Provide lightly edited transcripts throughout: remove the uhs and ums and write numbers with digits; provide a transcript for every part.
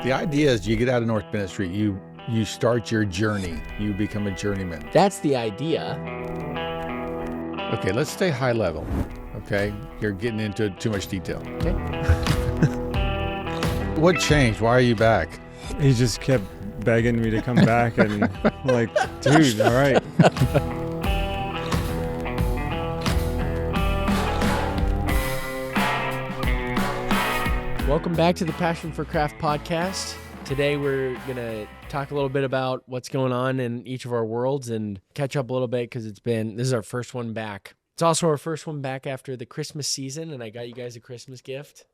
The idea is you get out of North Bennett Street, you start your journey, you become a journeyman. That's the idea. Okay, let's stay high level. Okay, you're getting into too much detail. Okay. What changed? Why are you back? He just kept begging me to come back, and like, dude, all right. Welcome back to the Passion for Craft podcast. Today we're going to talk a little bit about what's going on in each of our worlds and catch up a little bit because this is our first one back. It's also our first one back after the Christmas season, and I got you guys a Christmas gift.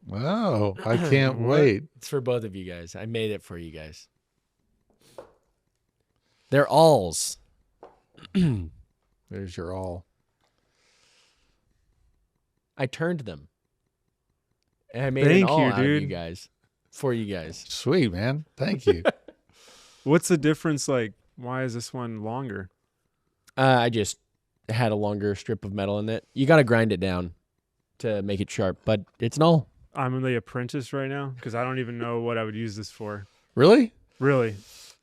Wow, I can't wait. It's for both of you guys. I made it for you guys. They're alls. There's your all. I turned them. And I made an all out of you guys. For you guys. Sweet, man. Thank you. What's the difference? Like, why is this one longer? I just had a longer strip of metal in it. You got to grind it down to make it sharp, but it's an all. I'm the apprentice right now because I don't even know what I would use this for. Really? Really?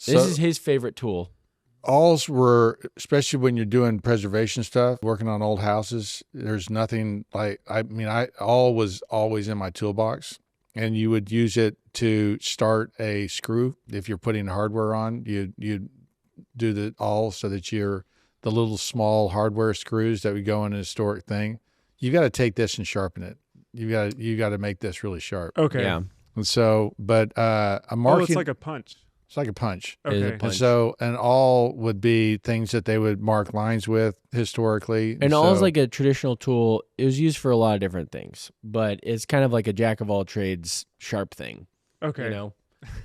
This is his favorite tool. Alls were, especially when you're doing preservation stuff, working on old houses, there's nothing like, all was always in my toolbox, and you would use it to start a screw. If you're putting hardware on, you do the awl so that the little small hardware screws that would go in a historic thing. You got to take this and sharpen it. You got to make this really sharp. Okay. Yeah. And so, but a marking. Oh, it's like a punch. It's like a punch. It is a Okay. punch. And so, and all would be things that they would mark lines with historically. And all is like a traditional tool. It was used for a lot of different things, but it's kind of like a jack of all trades sharp thing. Okay. You know?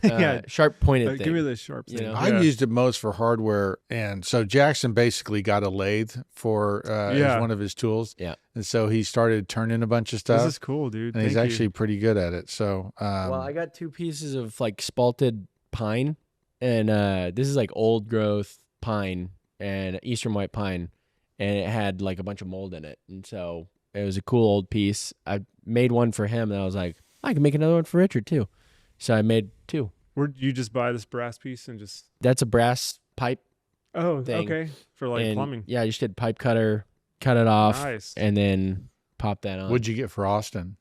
Yeah. Sharp pointed thing. Give me the sharp You thing. know? I Yeah. used it most for hardware. And so Jackson basically got a lathe for as one of his tools. Yeah. And so he started turning a bunch of stuff. This is cool, dude. and he's Thank you. actually pretty good at it. So, Well, I got two pieces of like spalted pine, and this is like old growth pine and eastern white pine, and it had like a bunch of mold in it, and so it was a cool old piece. I made one for him, and I was like, I can make another one for Richard too, so I made two. Where'd you just buy this brass piece and just? That's a brass pipe thing. Okay. For like and, plumbing. Yeah, I just did pipe cutter, cut it off, Nice. and then pop that on. what'd you get for Austin?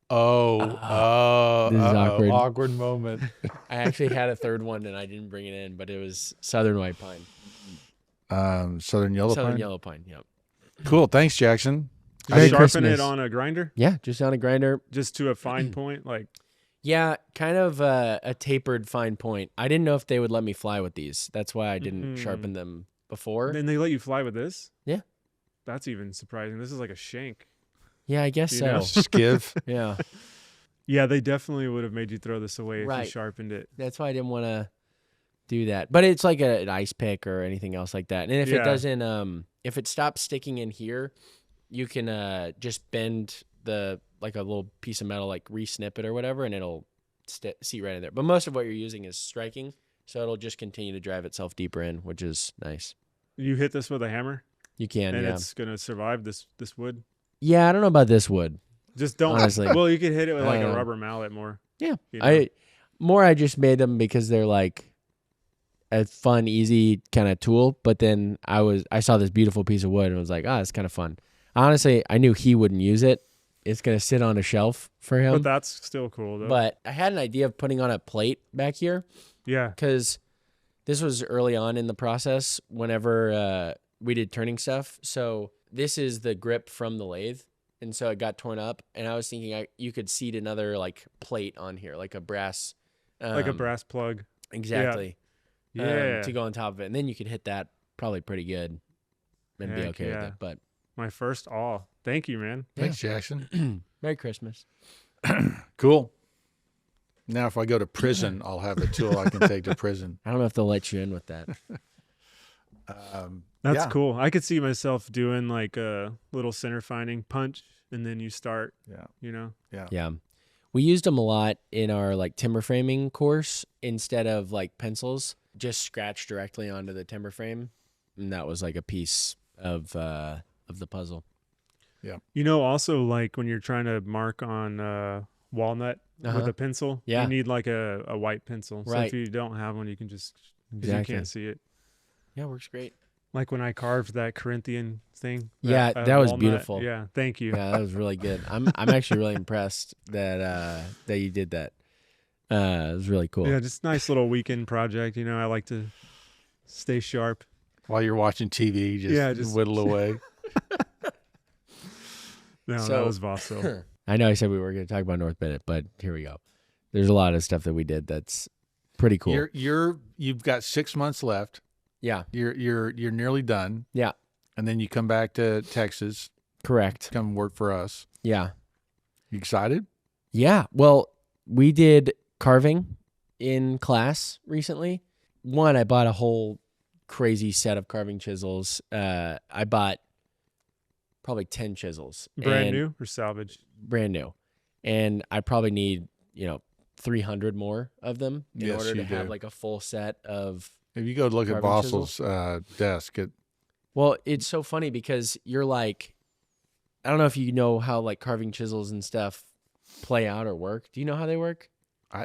This is awkward. Awkward moment. I actually had a third one, and I didn't bring it in, but it was southern white pine. Southern yellow Southern pine. yellow pine, yep. Cool. Thanks, Jackson. Did Merry you sharpen Christmas. it on a grinder? Yeah, just on a grinder. Just to a fine point? Like, Yeah, kind of a tapered fine point. I didn't know if they would let me fly with these. That's why I didn't sharpen them before. then they let you fly with this? Yeah. That's even surprising. This is like a shank. Yeah, I guess You so. know? Skiv. Yeah, Yeah, they definitely would have made you throw this away if Right. you sharpened it. that's why I didn't want to do that. But it's like an ice pick or anything else like that. And if it Yeah. doesn't, if it stops sticking in here, you can just bend like a little piece of metal, like re-snip it or whatever, and it'll seat right in there. But most of what you're using is striking, so it'll just continue to drive itself deeper in, which is nice. You hit this with a hammer, You can, and yeah. it's gonna survive this wood. Yeah, I don't know about this wood. Just don't. Honestly. Well, you could hit it with like a Um, rubber mallet more. Yeah, You know? I just made them because they're like a fun, easy kind of tool. But then I saw this beautiful piece of wood and was like, it's kind of fun. Honestly, I knew he wouldn't use it. It's gonna sit on a shelf for him. But that's still cool though. But I had an idea of putting on a plate back here yeah, because this was early on in the process. Whenever we did turning stuff, so this is the grip from the lathe. And so it got torn up, and I was thinking you could seat another like plate on here, like a brass, like a brass plug. exactly, Yeah. to go on top of it, and then you could hit that probably pretty good, and be Heck okay yeah. with it. But My first awe. Thank you, man. Thanks, Jackson. Merry Christmas. Cool. Now, if I go to prison, I'll have a tool I can take to prison. I don't know if they'll let you in with that. That's Yeah. cool. I could see myself doing like a little center finding punch, and then you start. Yeah. You know. Yeah, we used them a lot in our like timber framing course instead of like pencils. Just scratch directly onto the timber frame, and that was like a piece of the puzzle. You know, also like when you're trying to mark on walnut with a pencil. Yeah. You need like a white pencil. So Right. if you don't have one, you can just, because Exactly. you can't see it. Yeah, works great. Like when I carved that Corinthian thing. Yeah, that was beautiful. Yeah, thank you. Yeah, that was really good. I'm actually really impressed that you did that. It was really cool. Yeah, just nice little weekend project. I like to stay sharp. While you're watching TV, just whittle away. No, So- that was Vassal. I know I said we were going to talk about North Bennett, but here we go. There's a lot of stuff that we did that's pretty cool. You've got 6 months left. Yeah, You're nearly done. Yeah. And then you come back to Texas, correct. come work for us. Yeah. You excited? Yeah. Well, we did carving in class recently. One, I bought a whole crazy set of carving chisels. I bought probably 10 chisels. Brand and- new or salvage? Brand new. And I probably need, 300 more of them in Yes, order to you have do. like a full set of. If you go look at Carving Vassal's desk, Well, it's so funny because you're like, I don't know if you know how like carving chisels and stuff play out or work. Do you know how they work? I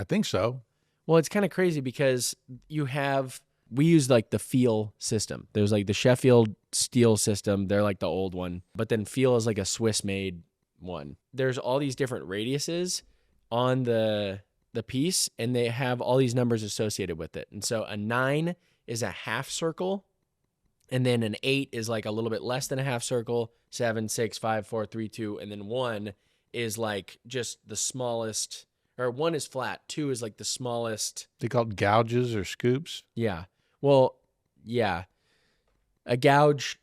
think so. Well, it's kind of crazy because we use like the Feel system. There's like the Sheffield steel system. They're like the old one. But then Feel is like a Swiss made one. There's all these different radiuses on the piece, and they have all these numbers associated with it. And so a 9 is a half circle, and then an 8 is like a little bit less than a half circle, 7, 6, 5, 4, 3, 2, and then 1 is like just the smallest, or 1 is flat, 2 is like the smallest. They call it gouges or scoops. Yeah. Well, yeah. A gouge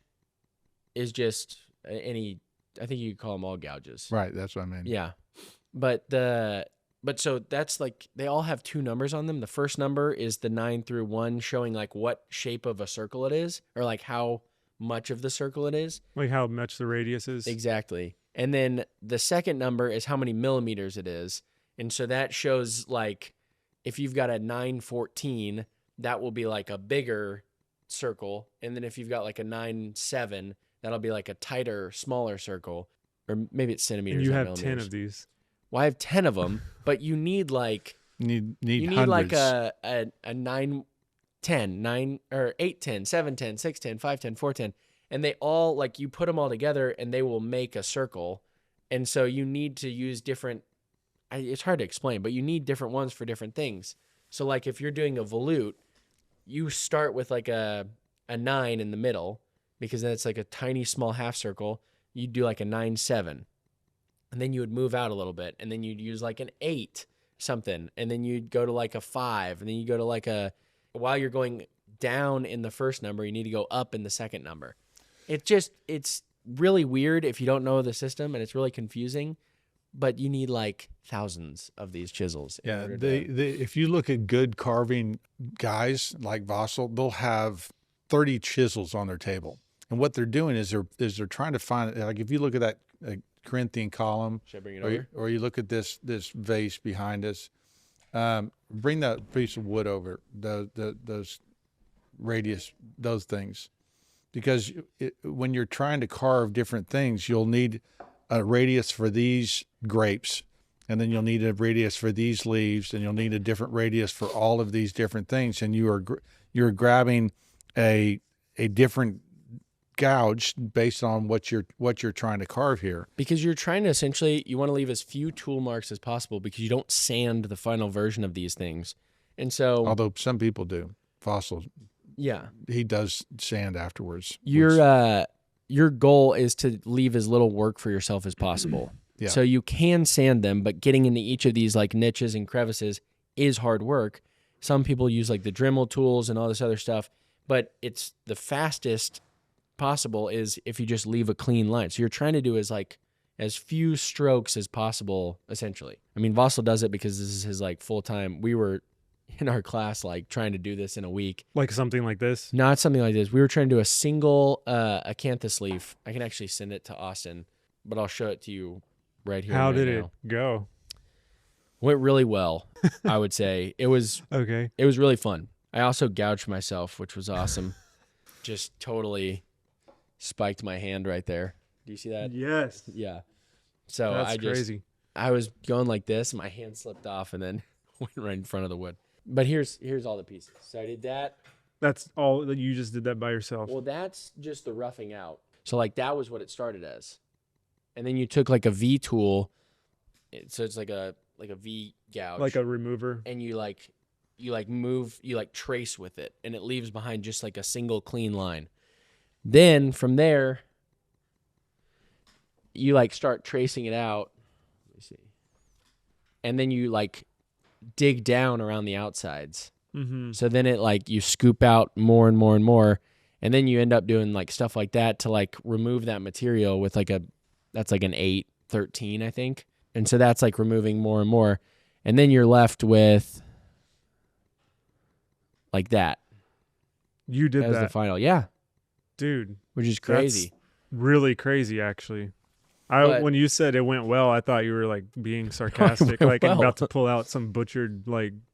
is just I think you could call them all gouges. Right. That's what I mean. Yeah. But so that's like, they all have 2 numbers on them. The first number is the 9 through 1, showing like what shape of a circle it is, or like how much of the circle it is. Like how much the radius is? Exactly. And then the second number is how many millimeters it is. And so that shows like, if you've got a 914, that will be like a bigger circle. And then if you've got like a 97, that'll be like a tighter, smaller circle. Or maybe it's centimeters. And you not have 10 millimeters. of these. Well, I have 10 of them, but you need like You need hundreds. Like hundreds. a 9, 10, 9 or 8, 10, 7, 10, 6, 10, 5, 10, 4, 10. And they all, like, you put them all together and they will make a circle. And so you need to use different, it's hard to explain, but you need different ones for different things. So like if you're doing a volute, you start with like a 9 in the middle, because then it's like a tiny small half circle. You do like a 9-7. And then you would move out a little bit, and then you'd use like an 8 something, and then you'd go to like a 5, and then you go to like while you're going down in the first number, you need to go up in the second number. It's really weird if you don't know the system, and it's really confusing, but you need like thousands of these chisels. in Yeah. order If you look at good carving guys like Vassal, they'll have 30 chisels on their table. And what they're doing is they're trying to find, like if you look at that Corinthian column, Should I bring it over? or you look at this vase behind us, bring that piece of wood over, those radius, those things, because when you're trying to carve different things, you'll need a radius for these grapes, and then you'll need a radius for these leaves, and you'll need a different radius for all of these different things, and you're grabbing a different gouge based on what you're trying to carve here. Because you're trying to essentially, you want to leave as few tool marks as possible, because you don't sand the final version of these things. And so, Although some people do. Fossil, yeah, he does sand afterwards. your goal is to leave as little work for yourself as possible. Yeah. So you can sand them, but getting into each of these like niches and crevices is hard work. Some people use like the Dremel tools and all this other stuff, but it's the fastest possible is if you just leave a clean line. So you're trying to do as few strokes as possible, essentially. I mean, Vassal does it because this is his like full-time. We were in our class like trying to do this in a week. Like something like this? Not something like this. We were trying to do a single acanthus leaf. I can actually send it to Austin, but I'll show it to you right here. How right did now. it go? Went really well, I would say. It was Okay. really fun. I also gouged myself, which was awesome. Just totally spiked my hand right there. Do you see that? Yes. Yeah. So That's I just crazy. I was going like this, my hand slipped off and then went right in front of the wood. But here's all the pieces. So I did that. That's all that you just did that by yourself. Well, that's just the roughing out. So like that was what it started as. And then you took like a V tool. So it's like a V gouge. Like a remover. And you move, you trace with it, and it leaves behind just like a single clean line. Then from there, you start tracing it out. Let me see. And then you dig down around the outsides. Mm-hmm. So then it you scoop out more and more and more, and then you end up doing stuff like that to remove that material with that's an 8-13, I think. And so that's removing more and more, and then you're left with that. You did that was that. The final, yeah, dude, which is crazy. That's really crazy, actually. When you said it went well, I thought you were being sarcastic, well. about to pull out some butchered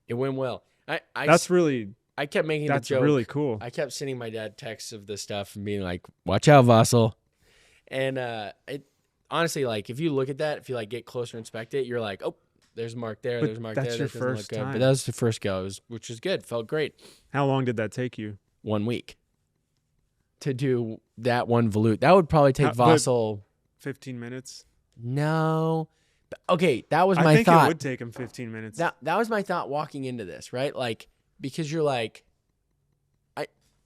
It went well. I kept making the joke. That's really cool. I kept sending my dad texts of this stuff and being like, "Watch out, Vassal." And it honestly, if you look at that, if you get closer and inspect it, you're like, "Oh, there's a mark there. There's a mark there." That's your that doesn't first look good. time. But that was the first go, which was good. Felt great. How long did that take you? 1 week to do that one volute. That would probably take Vassal 15 minutes. No. Okay, that was my I think thought. it would take him 15 minutes. That was my thought walking into this, right? Because you're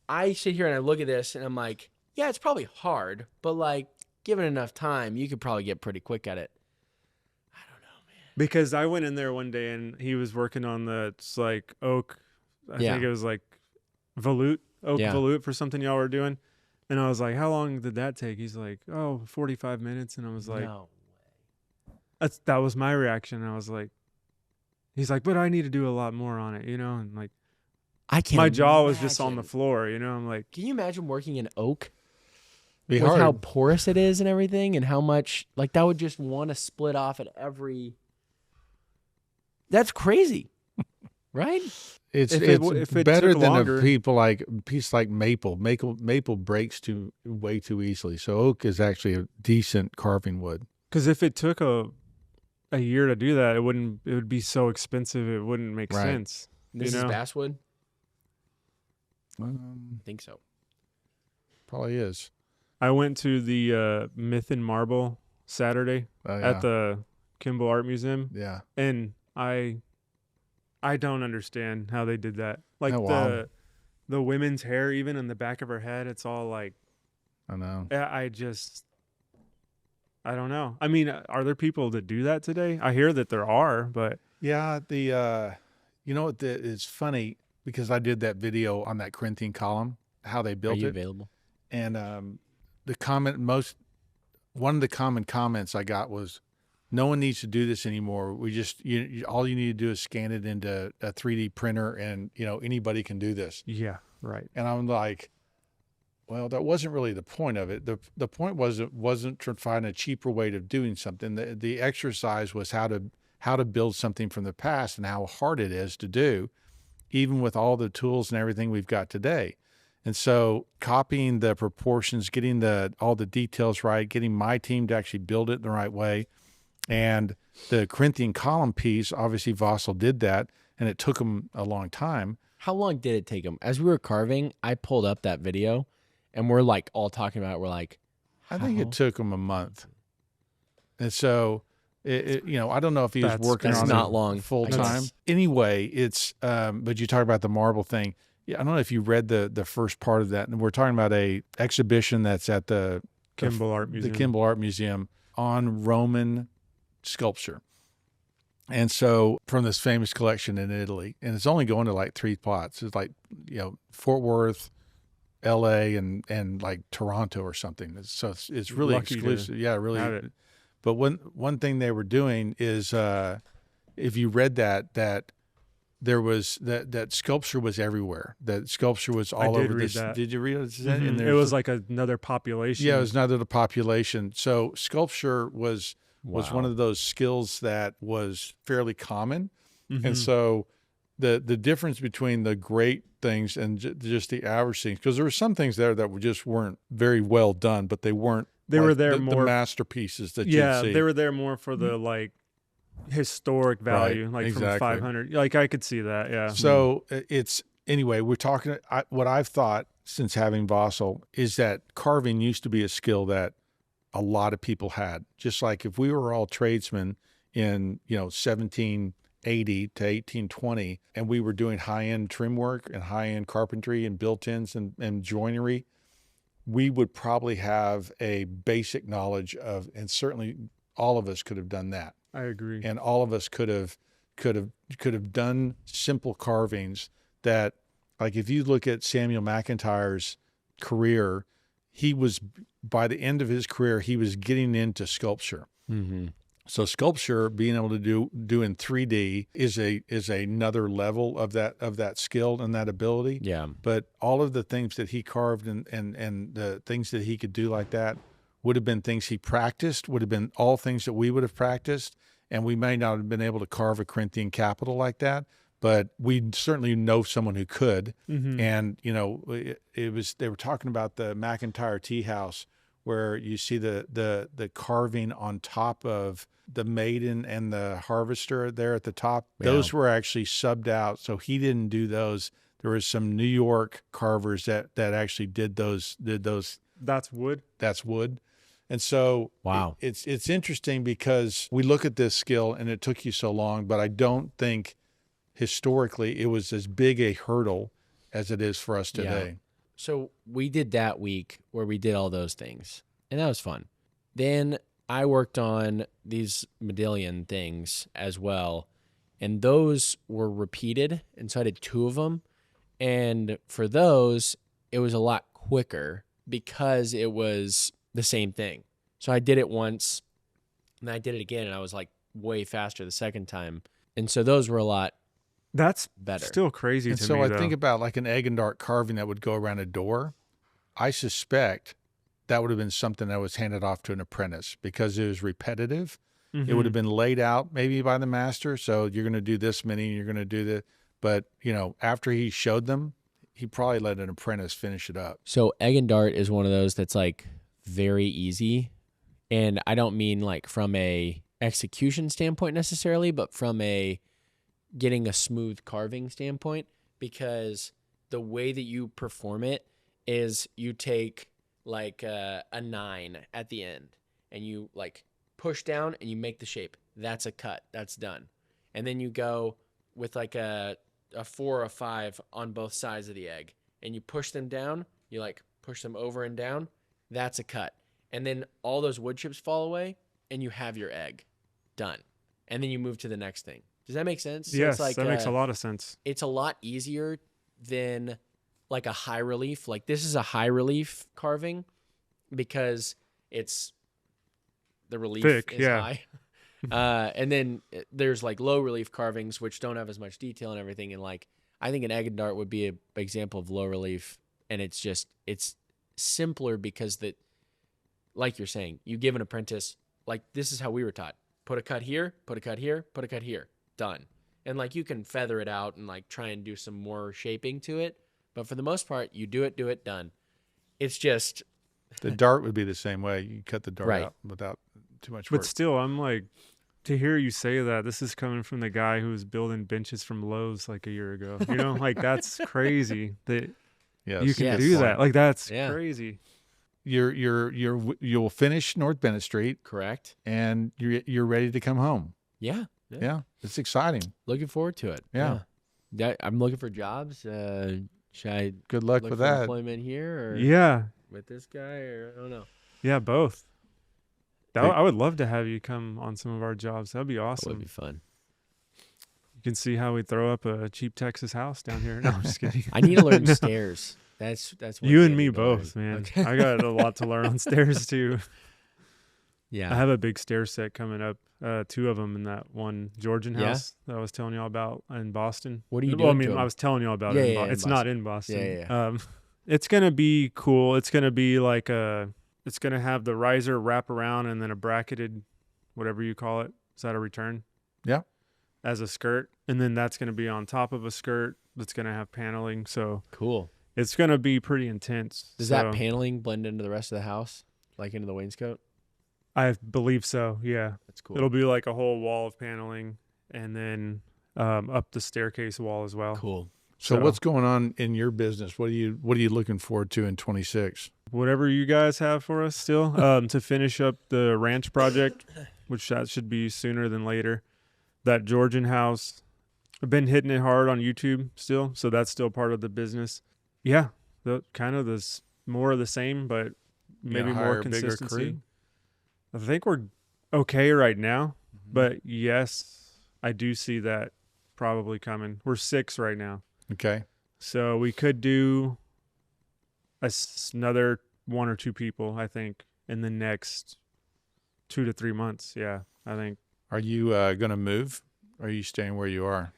I sit here and I look at this and I'm like, yeah, it's probably hard, but given enough time, you could probably get pretty quick at it. I don't know, man. Because I went in there one day and he was working on oak. I think it was volute, volute for something y'all were doing. And I was like, how long did that take? He's like, 45 minutes. And I was like, no way. That was my reaction. I was like, he's like, but I need to do a lot more on it, And I can't. My jaw was just on the floor, I'm like, can you imagine working in oak? Be with hard. How porous it is and everything, and how much that would just want to split off at every. That's crazy, right? It's if it better took than longer. a piece like maple. Maple breaks way too easily. So oak is actually a decent carving wood. Because if it took a year to do that, it would be so expensive. It wouldn't make Right. sense. This is basswood. I Um, think so. probably is. I went to the Myth and Marble Saturday Oh, yeah. at the Kimball Art Museum, Yeah. and I don't understand how they did that. Oh, wow. The women's hair, even in the back of her head, it's all I know. I don't know. I mean, are there people that do that today? I hear that there are, but Yeah. It's funny because I did that video on that Corinthian column, how they Are built you it. available? And one of the common comments I got was, no one needs to do this anymore. We just, all you need to do is scan it into a 3D printer and, anybody can do this. yeah, right. And I'm like, well, that wasn't really the point of it. The point wasn't to find a cheaper way of doing something. The exercise was how to build something from the past and how hard it is to do, even with all the tools and everything we've got today. And so copying the proportions, getting all the details right, getting my team to actually build it the right way. And the Corinthian column piece, obviously Vassal did that, and it took him a long time. How long did it take him? As we were carving, I pulled up that video, and we're all talking about it. We're like, I think it took him a month. And so, I don't know if he was working that's on not it long, full I time. guess. Anyway, it's, but you talk about the marble thing. Yeah, I don't know if you read the first part of that. And we're talking about a exhibition that's at the Kimball Art Museum. The Kimball Art Museum on Roman sculpture. And so from this famous collection in Italy, and it's only going to 3 spots. It's Fort Worth, LA, and Toronto or something. So it's really Lucky exclusive. to Yeah, have really. it. But one thing they were doing is, if you read that there was that sculpture was everywhere. That sculpture was all over read this. that. Did you read it? Mhm. And It there's- was another population. yeah, it was another population. So sculpture was wow. one of those skills that was fairly common. Mhm. And so the difference between the great things and just the average things, because there were some things there that just weren't very well done, but they weren't. They were there the more masterpieces that yeah, you'd see. they were there more for the historic value, like exactly. from 500. Like I could see that. Yeah. So anyway, we're talking, what I've thought since having Vossel is that carving used to be a skill that a lot of people had. Just like if we were all tradesmen in, 1780 to 1820, and we were doing high-end trim work and high-end carpentry and built-ins and joinery, we would probably have a basic knowledge of, and certainly all of us could have done that. I agree. And all of us could have done simple carvings that, like if you look at Samuel McIntyre's career, by the end of his career, he was getting into sculpture. Mm-hmm. So sculpture, being able to do in 3D is another level of that skill and that ability. Yeah. But all of the things that he carved and the things that he could do like that would have been things he practiced, would have been all things that we would have practiced. And we may not have been able to carve a Corinthian capital like that, but we certainly know someone who could. Mm-hmm. And, they were talking about the McIntyre tea house, where you see the carving on top of the maiden and the harvester there at the top. Yeah. Those were actually subbed out. So he didn't do those. There was some New York carvers that actually did those. That's wood. That's wood. And so wow, it's interesting because we look at this skill and it took you so long, but I don't think historically it was as big a hurdle as it is for us today. Yeah. So we did that week where we did all those things, and that was fun. Then I worked on these medallion things as well, and those were repeated, and so I did 2 of them. And for those, it was a lot quicker because it was the same thing. So I did it once, and I did it again, and I was like way faster the second time. And so those were a lot That's better. Still crazy And to so me, I though. think about like an egg and dart carving that would go around a door. I suspect that would have been something that was handed off to an apprentice because it was repetitive. Mm-hmm. It would have been laid out maybe by the master. So you're going to do this many, and you're going to do that. But, after he showed them, he probably let an apprentice finish it up. So egg and dart is one of those that's like very easy. And I don't mean like from a execution standpoint necessarily, but from a getting a smooth carving standpoint, because the way that you perform it is you take like a 9 at the end and you like push down and you make the shape. That's a cut. That's done. And then you go with like a 4 or a 5 on both sides of the egg and you push them down. You like push them over and down. That's a cut. And then all those wood chips fall away and you have your egg done. And then you move to the next thing. Does that make sense? So Yes, it's like that makes a lot of sense. It's a lot easier than like a high relief. Like this is a high relief carving because it's the relief thick, is yeah. high. And then there's like low relief carvings, which don't have as much detail and everything. And like, I think an egg and dart would be an example of low relief. And it's simpler because like you're saying, you give an apprentice, like this is how we were taught. Put a cut here, put a cut here, put a cut here. Done. And like you can feather it out and like try and do some more shaping to it. But for the most part, you do it, done. It's just. The dart would be the same way. You cut the dart Right. out without too much work. But still, I'm like, to hear you say that, this is coming from the guy who was building benches from Lowe's like a year ago. Like that's crazy that yes. you can Yes. do that. Like that's Yeah. crazy. You'll finish North Bennett Street Correct. and you're ready to come home. Yeah. Yeah. It's exciting. Looking forward to it. Yeah. I'm looking for jobs. Should I Good luck look with for that. employment here or Yeah. with this guy or I don't know. Yeah, both. Hey. I would love to have you come on some of our jobs. That'd be That awesome. would be fun. You can see how we throw up a cheap Texas house down here. No, I'm just kidding. I need to learn stairs. That's what You I and me need to learn. both, man. Okay. I got a lot to learn on stairs too. Yeah. I have a big stair set coming up. 2 of them in that one Georgian Yeah? house that I was telling y'all about in Boston. What are you Well, I doing mean, to 'em? I was telling y'all about Yeah, it. In yeah, in it's Boston. not in Boston. Yeah. It's gonna be cool. It's gonna be like it's gonna have the riser wrap around and then a bracketed, whatever you call it. Is that a return? Yeah. As a skirt, and then that's gonna be on top of a skirt that's gonna have paneling. So Cool. it's gonna be pretty intense. Does So that paneling blend into the rest of the house, like into the wainscot? I believe so. Yeah. That's cool. It'll be like a whole wall of paneling, and then up the staircase wall as well. Cool. So what's going on in your business? What are you looking forward to in 26? Whatever you guys have for us still, to finish up the ranch project, which that should be sooner than later. That Georgian house, I've been hitting it hard on YouTube still, so that's still part of the business. Yeah, kind of this more of the same, but maybe more consistency. I think we're okay right now, but yes, I do see that probably coming. We're 6 right now. Okay. So we could do another 1 or 2 people, I think, in the next 2 to 3 months. Yeah, I think. Are you going to move? Or are you staying where you are?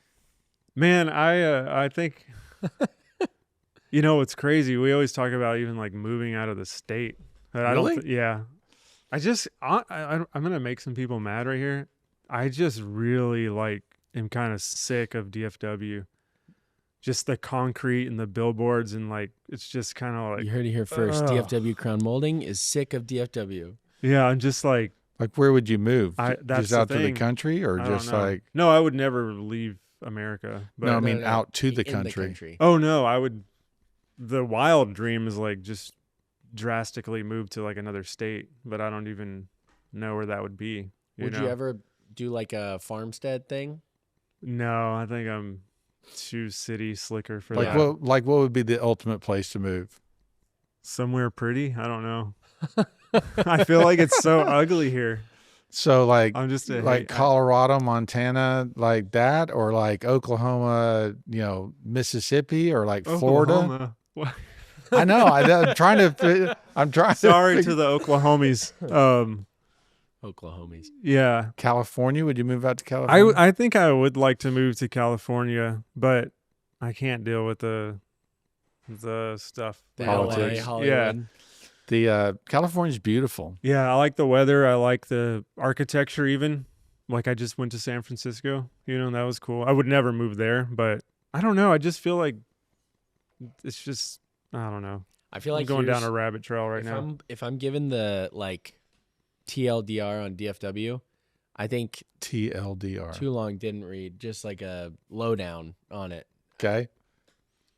Man, I think, it's crazy. We always talk about even like moving out of the state. But Really? Yeah. I'm going to make some people mad right here. I just really am kind of sick of DFW. Just the concrete and the billboards, and it's just kind of like, you heard it here first. DFW Crown Molding is sick of DFW. Yeah, I'm just like where would you move? That's just out to the country, or just like? No, I would never leave America. But no, I mean out to the country. Oh no, I would. The wild dream is just drastically move to another state, but I don't even know where that would be. Would you ever do a farmstead thing? No, I think I'm too city slicker for that. What would be the ultimate place to move? Somewhere pretty? I don't know. I feel like it's so ugly here. So I'm just Colorado, Montana, like that, or Oklahoma, Mississippi, or Florida. I know. I'm trying to. Sorry to the Oklahomies. Oklahomies. Yeah. California. Would you move out to California? I think I would like to move to California, but I can't deal with the stuff. The politics. LA, Hollywood. Yeah. California's beautiful. Yeah, I like the weather. I like the architecture even. I just went to San Francisco, and that was cool. I would never move there, but I don't know. I just feel like it's just, I don't know. I feel like I'm going down a rabbit trail right now. If I'm given the TLDR on DFW, I think TLDR. Too long didn't read, just a lowdown on it. Okay.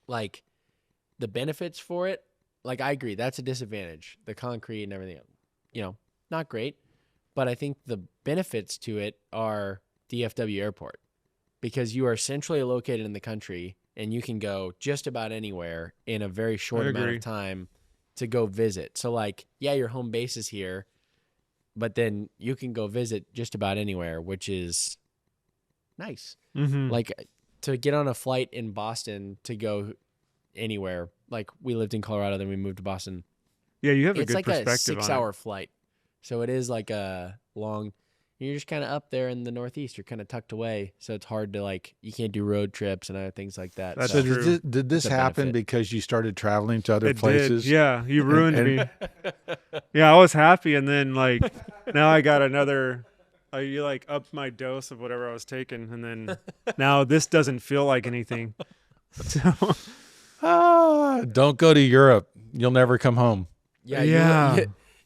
The benefits for it, I agree, that's a disadvantage. The concrete and everything, not great. But I think the benefits to it are DFW Airport, because you are centrally located in the country and you can go just about anywhere in a very short amount of time to go visit. So your home base is here, but then you can go visit just about anywhere, which is nice. Mm-hmm. To get on a flight in Boston to go anywhere. We lived in Colorado, then we moved to Boston. Yeah, you have a good perspective. It's a 6-hour flight. So it is a long, you're just kind of up there in the Northeast. You're kind of tucked away. So it's hard to you can't do road trips and other things like that. That's so true. Did this happen because you started traveling to other places? Did. Yeah, you ruined me. Yeah, I was happy. And then now I got another, you upped my dose of whatever I was taking. And then now this doesn't feel like anything. So. Don't go to Europe. You'll never come home. Yeah.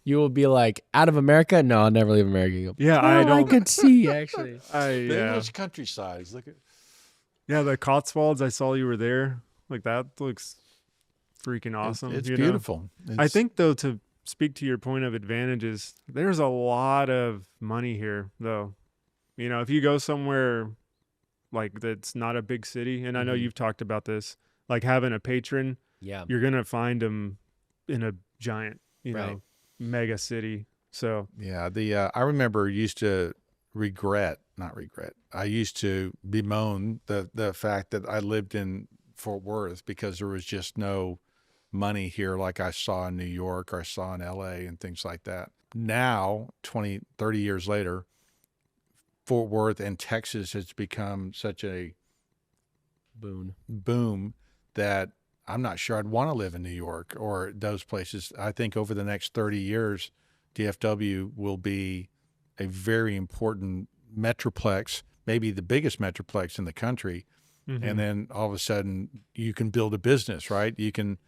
You will be out of America? No, I'll never leave America. Yeah, I could see, actually. The English countryside. Look at. Yeah, the Cotswolds. I saw you were there. That looks freaking awesome. It's beautiful. I think, though, to speak to your point of advantages, there's a lot of money here, though. If you go somewhere that's not a big city, and I know you've talked about this, having a patron, you're going to find them in a giant, mega city. So yeah, I remember used to I used to bemoan the fact that I lived in Fort Worth because there was just no money here like I saw in New York or I saw in LA and things like that. Now, 20, 30 years later, Fort Worth and Texas has become such a boom that I'm not sure I'd want to live in New York or those places. I think over the next 30 years, DFW will be a very important metroplex, maybe the biggest metroplex in the country. Mm-hmm. And then all of a sudden you can build a business, right? You can,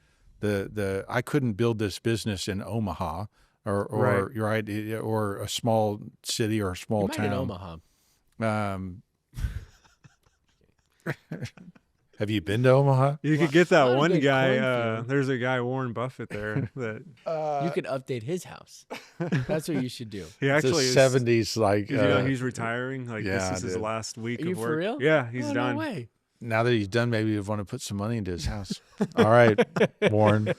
I couldn't build this business in Omaha. or you're right, or a small city or a You small might in town. Omaha. Um, have you been to Omaha? You could get that lot of one good guy. cornfield. There's a guy, Warren Buffett, there that You could update his house. That's what you should do. he It's a actually is. 70s, like, Did you know he's retiring? Like yeah, this is I his did. last week Are you of for work. real? Yeah, he's Oh, done. No way. now that he's done, maybe you want to put some money into his house. All right, Warren. They're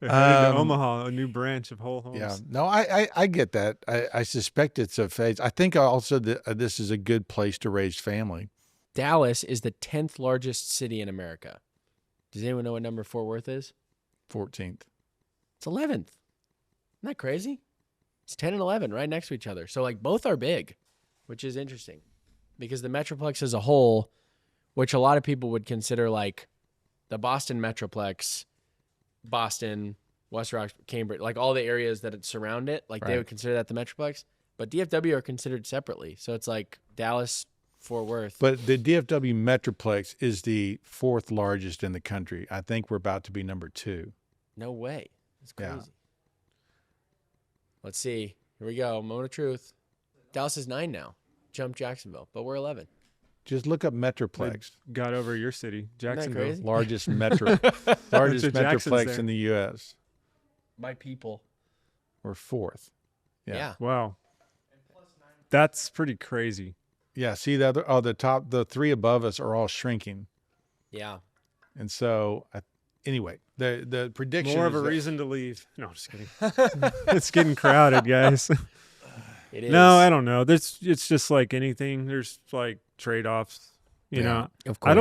heading to Um, Omaha, a new branch of Whole Homes. Yeah, no, I get that. I suspect it's a phase. I think also that this is a good place to raise family. Dallas is the 10th largest city in America. Does anyone know what number Fort Worth is? 14th. It's 11th. Isn't that crazy? It's 10 and 11 right next to each other. So like both are big, which is interesting because the Metroplex as a whole, which a lot of people would consider like the Boston Metroplex, Boston, West Rock, Cambridge, like all the areas that surround it, like they Right. would consider that the Metroplex, but DFW are considered separately. So it's like Dallas, Fort Worth. But the DFW Metroplex is the 4th largest in the country. I think we're about to be number 2. No way. That's Yeah. crazy. Let's see. Here we go. Moment of truth. Dallas is 9 now. Jump Jacksonville, but we're 11. Just look up Metroplex. Got over your city, Jacksonville. crazy? Largest largest of Jacksons Metroplex there. in the U.S. By people. We're 4th. Yeah. Wow, that's pretty crazy. Yeah. See the 3 above us are all shrinking, Yeah. and so anyway, the prediction More of is a that- reason to leave. No, I'm just kidding. It's getting crowded, guys. It is. No, I don't know. It's just like anything. There's like trade-offs. You know, Of course. I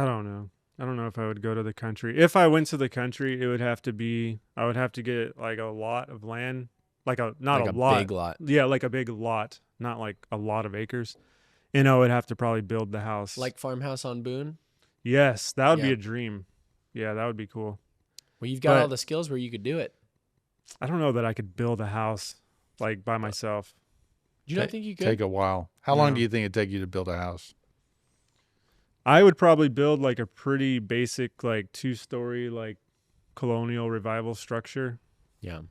don't know. I don't know if I would go to the country. If I went to the country, it would have to be. I would have to get like a lot of land, not like a lot. big lot. Yeah, like a big lot, not like a lot of acres. And I would have to probably build the house. Like Farmhouse on Boone. yes, that would be Yeah. a dream. Yeah, that would be cool. Well, you've got But- all the skills where you could do it. I don't know that I could build a house like by myself. Do you not think you could? take a while. How long No. do you think it'd take you to build a house? I would probably build like a pretty basic, like 2-story, like colonial revival structure. Yeah.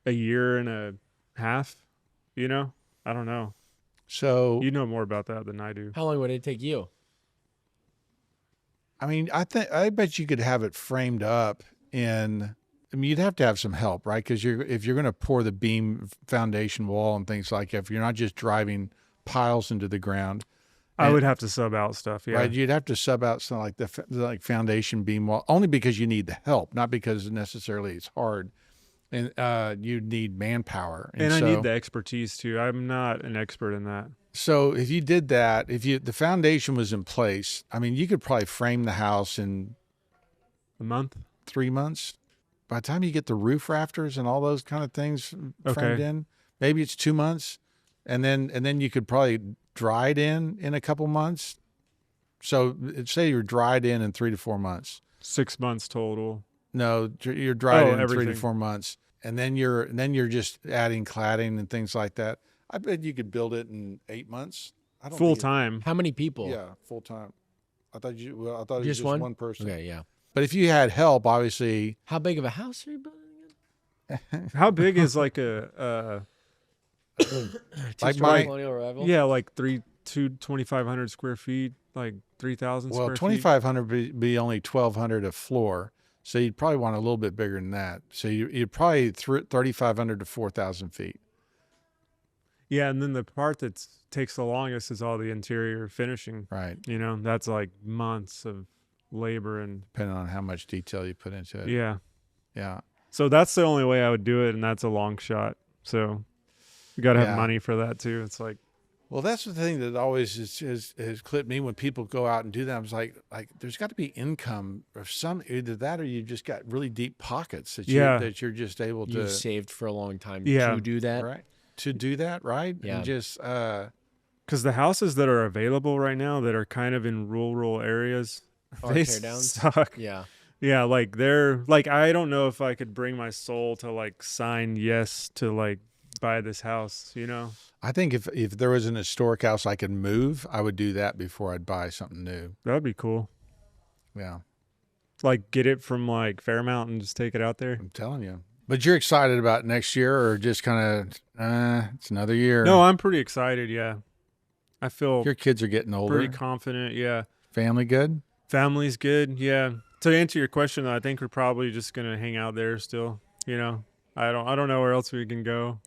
A year and a half, you know? I don't know. So You know more about that than I do. How long would it take you? I mean, I bet you could have it framed up in. I mean, you'd have to have some help, right? Because if you're going to pour the beam foundation wall and things like that, if you're not just driving piles into the ground, I would have to sub out stuff. Yeah. right? You'd have to sub out something like the foundation beam wall, only because you need the help, not because necessarily it's hard, and you need manpower, And I so, need the expertise too. I'm not an expert in that. So if you did that, the foundation was in place, I mean, you could probably frame the house in A month? 3 months. By the time you get the roof rafters and all those kind of things framed Okay. in, maybe it's 2 months, and then you could probably dry it in a couple months. So say you're dried in 3 to 4 months. 6 months total. No, you're dried in 3 to everything. 4 months, and then you're just adding cladding and things like that. I bet you could build it in 8 months. I don't Full think it- time. How many people? Yeah, full time. I thought it was Just just one? one person. Okay, yeah. But if you had help, obviously, How big of a house are you building again? How big is like a Like Two-story my- colonial revival? yeah, like 2,500 square feet, like 3,000 well, square feet? 2,500 be only 1,200 a floor. So you'd probably want a little bit bigger than that. So you'd probably 3,500 to 4,000 feet. Yeah, and then the part that takes the longest is all the interior finishing. Right. You know, that's like months of labor and Depending on how much detail you put into it. yeah. Yeah. So that's the only way I would do it, and that's a long shot. So you got to Yeah. have money for that too. It's like, Well, that's the thing that always has clipped me when people go out and do that. I was like there's got to be income of some, either that or you've just got really deep pockets that Yeah. that you're just able to You've saved for a long time Yeah. to do that. right to do that, right? Yeah. And just because the houses that are available right now that are kind of in rural areas, Or they tear downs. suck. Yeah. Yeah, like they're like, I don't know if I could bring my soul to like sign yes to like buy this house, you know? I think if there was an historic house I could move, I would do that before I'd buy something new. That would be cool. Yeah, Like get it from like Fairmount and just take it out there. I'm telling you. But you're excited about next year, or just kind of, it's another year? No, I'm pretty excited. Yeah, I feel Your kids are getting older. pretty confident. Yeah, Family good? family's good. Yeah. To answer your question, I think we're probably just gonna hang out there still. I don't know where else we can go.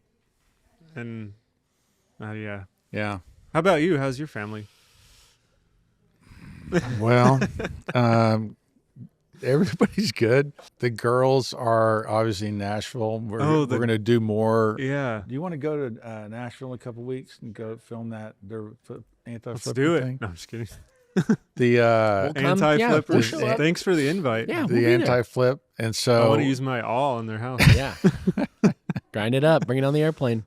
And yeah. Yeah. How about you? How's your family? Well, everybody's good. The girls are obviously in Nashville. We're going to do more. Yeah. Do you want to go to Nashville in a couple of weeks and go film their anti-flipper Let's do it. thing? No, I'm just kidding. The Anti-flippers. show up. Thanks for the invite. Yeah, we'll the be there. anti-flip, and I so want to use my awl in their house. Yeah. Grind it up. Bring it on the airplane.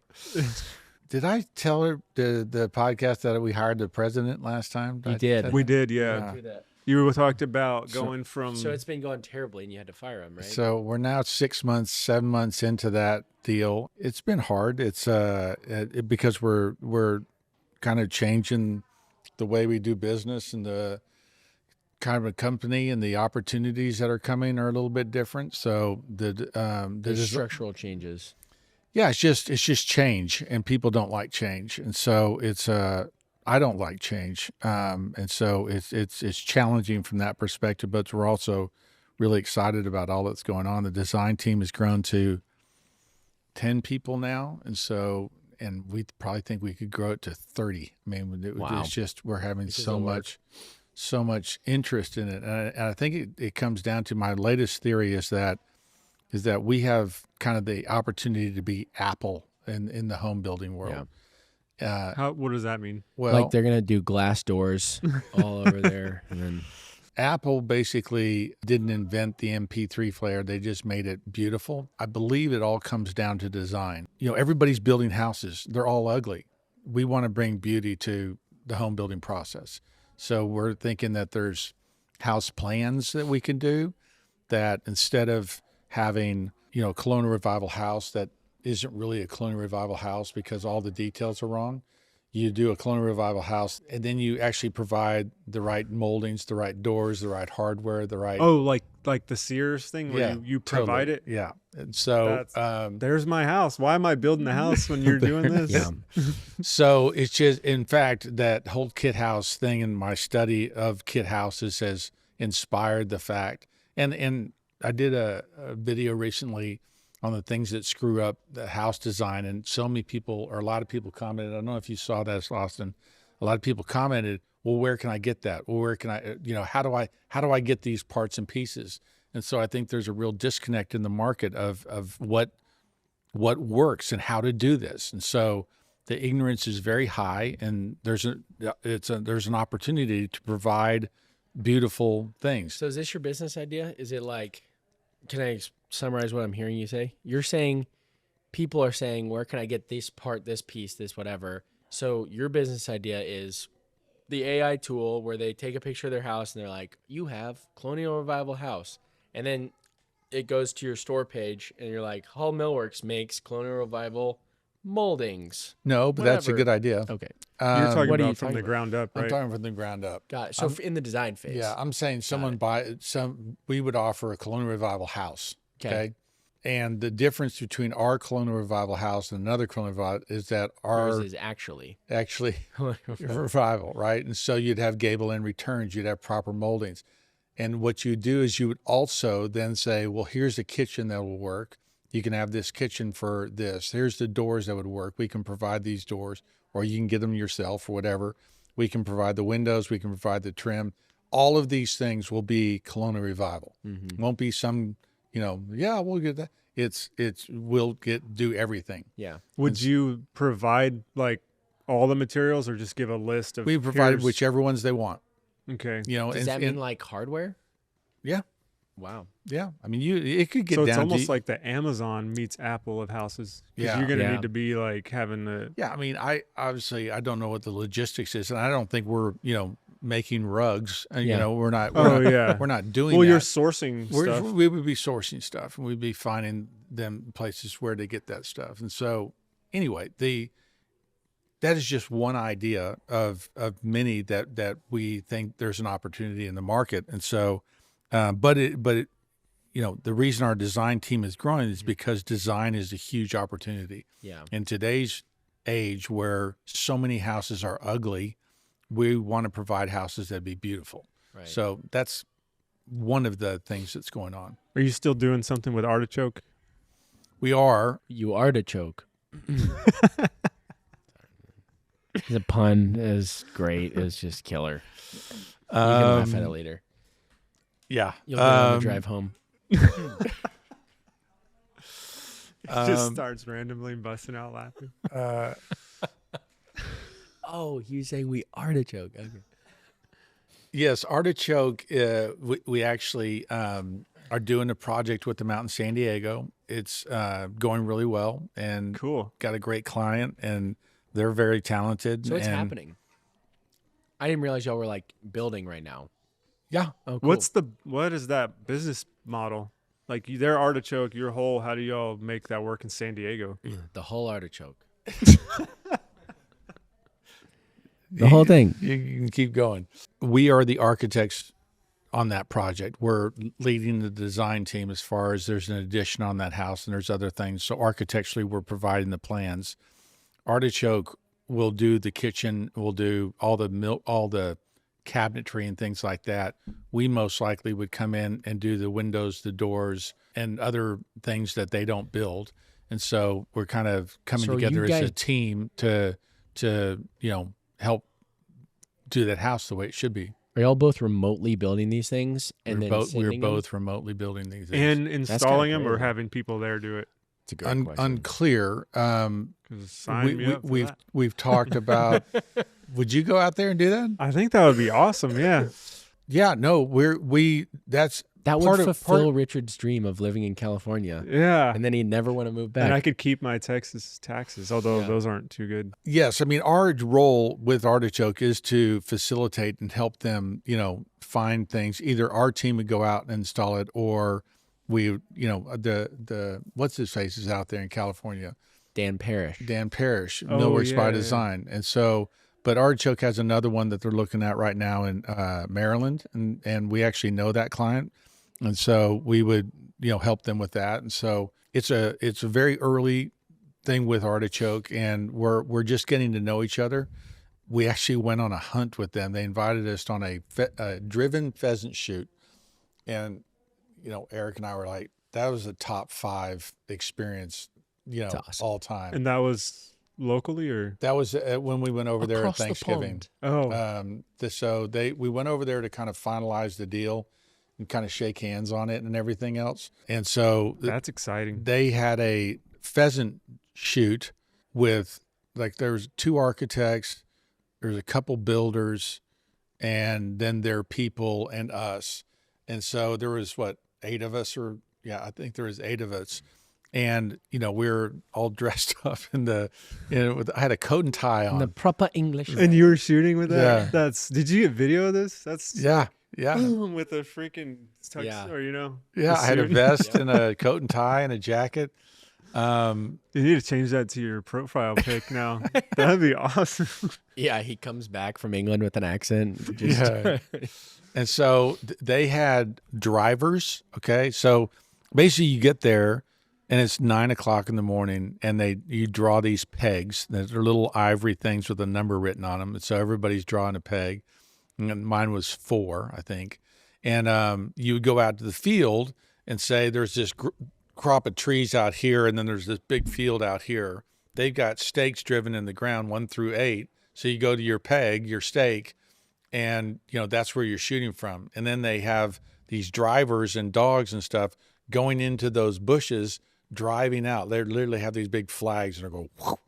did I tell her the podcast that we hired the president last time? You did. We did, yeah. Do that. You talked about going from. So it's been going terribly, and you had to fire him, right? So we're now 6 months, 7 months into that deal. It's been hard. It's because we're kind of changing the way we do business, and the kind of a company and the opportunities that are coming are a little bit different. So There's structural changes. yeah, it's just change, and people don't like change, and so it's I don't like change, and so it's challenging from that perspective. But we're also really excited about all that's going on. The design team has grown to 10 people now, and we probably think we could grow it to 30. I mean, Wow. it's just we're having This is so a work. much interest in it, and I think it comes down to my latest theory is that we have kind of the opportunity to be Apple in the home building world. What does that mean? Well, Like they're gonna do glass doors all over there, and then Apple basically didn't invent the MP3 player. They just made it beautiful. I believe it all comes down to design. Everybody's building houses. They're all ugly. We want to bring beauty to the home building process. So we're thinking that there's house plans that we can do, that instead of having, a Colonial Revival house that isn't really a Colonial Revival house because all the details are wrong, you do a Colonial Revival house, and then you actually provide the right moldings, the right doors, the right hardware, the right. Oh, like the Sears thing where you provide totally. it? Yeah. And so There's my house. Why am I building a house when you're doing this? yeah, so it's just, in fact, that whole kit house thing in my study of kit houses has inspired the fact. And I did a video recently on the things that screw up the house design, and so many people, or a lot of people commented. I don't know if you saw that, Austin. A lot of people commented, "Well, where can I get that? Well, where can I? How do I get these parts and pieces?" And so I think there's a real disconnect in the market of what works and how to do this. And so the ignorance is very high, and there's an opportunity to provide beautiful things. So is this your business idea? Is it like, can I summarize what I'm hearing you say? You're saying people are saying, where can I get this part, this piece, this whatever? So your business idea is the AI tool where they take a picture of their house and they're like, you have Colonial Revival house. And then it goes to your store page and you're like, Hall Millworks makes Colonial Revival moldings. No, but that's a Whatever. good idea. Okay. You're talking what are you about from talking the about? ground up, right? I'm talking from the ground up. Got it. So in the design phase. Yeah, I'm saying we would offer a Colonial Revival house. Okay. And the difference between our Colonial Revival house and another Colonial Revival is that Yours our is actually revival, right? And so you'd have gable end returns, you'd have proper moldings. And what you do is you would also then say, well, here's a kitchen that will work. You can have this kitchen for this. Here's the doors that would work. We can provide these doors, or you can get them yourself or whatever. We can provide the windows. We can provide the trim. All of these things will be Colonial Revival. Mm-hmm. Won't be some, we'll get that. We'll do everything. Yeah. Would you provide like all the materials or just give a list of? We provided here's- whichever ones they want. Okay. Does that mean like hardware? Yeah. Wow. Yeah. I mean, it could get So down it's to almost like the Amazon meets Apple of houses. 'Cause Yeah. you're going to Yeah. need to be like having the. Yeah, I mean, I don't know what the logistics is, and I don't think we're making rugs. Yeah. We're not. Oh, yeah. we're not doing. Well, that. you're sourcing stuff. We would be sourcing stuff, and we'd be finding them places where they get that stuff. And so, anyway, that is just one idea of many that we think there's an opportunity in the market. And so, but the reason our design team is growing is because design is a huge opportunity. Yeah. In today's age where so many houses are ugly, we want to provide houses that be beautiful. Right. So that's one of the things that's going on. Are you still doing something with Artichoke? We are. You artichoke. The pun is great. It's just killer. You can laugh at it later. Yeah. You'll get it on the drive home. Just starts randomly busting out laughing. Oh, you're saying we artichoke. Okay. Yes, Artichoke, we actually are doing a project with them out in San Diego. It's going really well and Cool. got a great client, and they're very talented. So it's and happening. I didn't realize y'all were like building right now. Yeah. Oh, cool. What is that business model? Like their Artichoke, your whole, how do y'all make that work in San Diego? The whole artichoke. The whole thing. You can keep going. We are the architects on that project. We're leading the design team as far as there's an addition on that house and there's other things. So architecturally, we're providing the plans. Artichoke will do the kitchen, will do all the cabinetry and things like that. We most likely would come in and do the windows, the doors, and other things that they don't build. And so we're kind of coming together as a team to help do that house the way it should be. Are y'all both remotely building these things and We're both remotely building these things. And installing them or having people there do it? It's a great question. Unclear. Sign me up for that. We've talked about. Would you go out there and do that? I think that would be awesome. Yeah. Yeah. No. That would fulfill Richard's dream of living in California. Yeah. And then he'd never want to move back. And I could keep my Texas taxes, although those aren't too good. Yes. I mean, our role with Artichoke is to facilitate and help them, find things. Either our team would go out and install it, or we, the what's his face is out there in California. Dan Parrish, Millworks by Design. And so, but Artichoke has another one that they're looking at right now in Maryland. And we actually know that client. And so we would, help them with that. And so it's a very early thing with Artichoke, and we're just getting to know each other. We actually went on a hunt with them. They invited us on a driven pheasant shoot. And, Eric and I were like, that was a top 5 experience, awesome. All time. And that was locally, or? That was when we went over there at Thanksgiving. We went over there to kind of finalize the deal and kind of shake hands on it and everything else. And so that's exciting. They had a pheasant shoot with, like, there was 2 architects, there's a couple builders, and then their people and us. And so there was 8 of us, I think there was 8 of us. And, we were all dressed up I had a coat and tie on. In the proper English. And you were shooting with that? Yeah. Did you get video of this? Yeah. With a freaking tux, or, Yeah, I had a vest and a coat and tie and a jacket. You need to change that to your profile pic now. That'd be awesome. Yeah, he comes back from England with an accent. And so they had drivers. Okay. So basically you get there and it's 9:00 in the morning, and you draw these pegs. They're little ivory things with a number written on them. And so everybody's drawing a peg. And mine was 4, I think. And you would go out to the field and say, there's this crop of trees out here, and then there's this big field out here. They've got stakes driven in the ground 1 through 8. So you go to your peg, your stake, and that's where you're shooting from. And then they have these drivers and dogs and stuff going into those bushes, driving out. They literally have these big flags, and they're going, whoosh,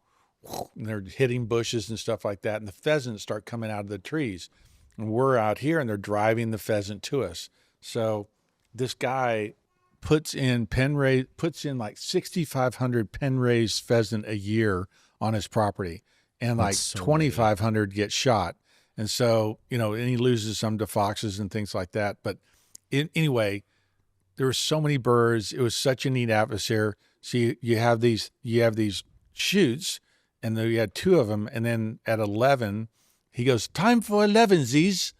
whoosh, and they're hitting bushes and stuff like that. And the pheasants start coming out of the trees. And we're out here, and they're driving the pheasant to us. So this guy puts in like 6,500 pen raised pheasant a year on his property, and like 2,500 get shot. And so, and he loses some to foxes and things like that. But anyway, there were so many birds. It was such a neat atmosphere. So you have these shoots, and then you had 2 of them. And then at 11, he goes, time for 11sies.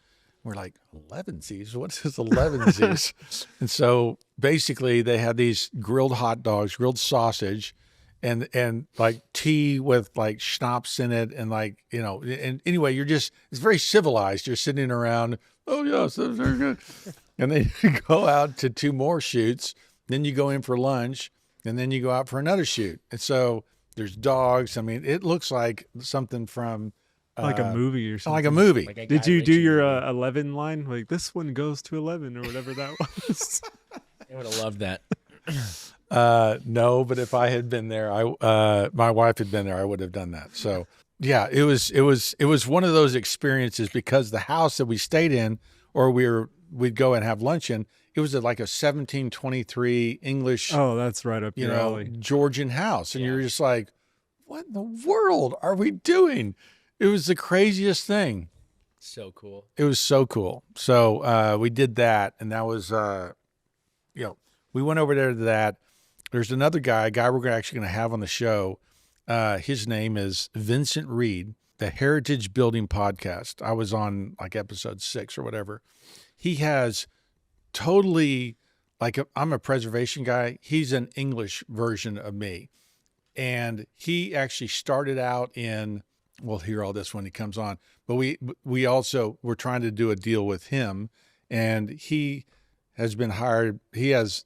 We're like, 11sies? What's this 11sies? And so basically they had these grilled hot dogs, grilled sausage, and like tea with like schnapps in it. And like, you know, and anyway, it's very civilized. You're sitting around, oh yes, those are good. And then you go out to 2 more shoots. Then you go in for lunch, and then you go out for another shoot. And so there's dogs. I mean, it looks like something from like a movie or something. like a movie. Like a Did Guy you do Ritchie your movie. 11 line? Like, this one goes to 11 or whatever that was. I would have loved that. No, but if I had been there, my wife had been there, I would have done that. So yeah, it was one of those experiences because the house that we stayed in, or we'd go and have lunch in, it was like a 1723 English, Oh, that's right up your alley. Georgian house. And you're just like, what in the world are we doing? It was the craziest thing. So cool. It was so cool. So we did that, and that was, we went over there to that. There's another guy, a guy we're actually going to have on the show. His name is Vincent Reed, the Heritage Building Podcast. I was on like episode 6 or whatever. He has totally, I'm a preservation guy. He's an English version of me. And he actually started out in, we'll hear all this when he comes on, but we also were trying to do a deal with him, and he has been hired. He has,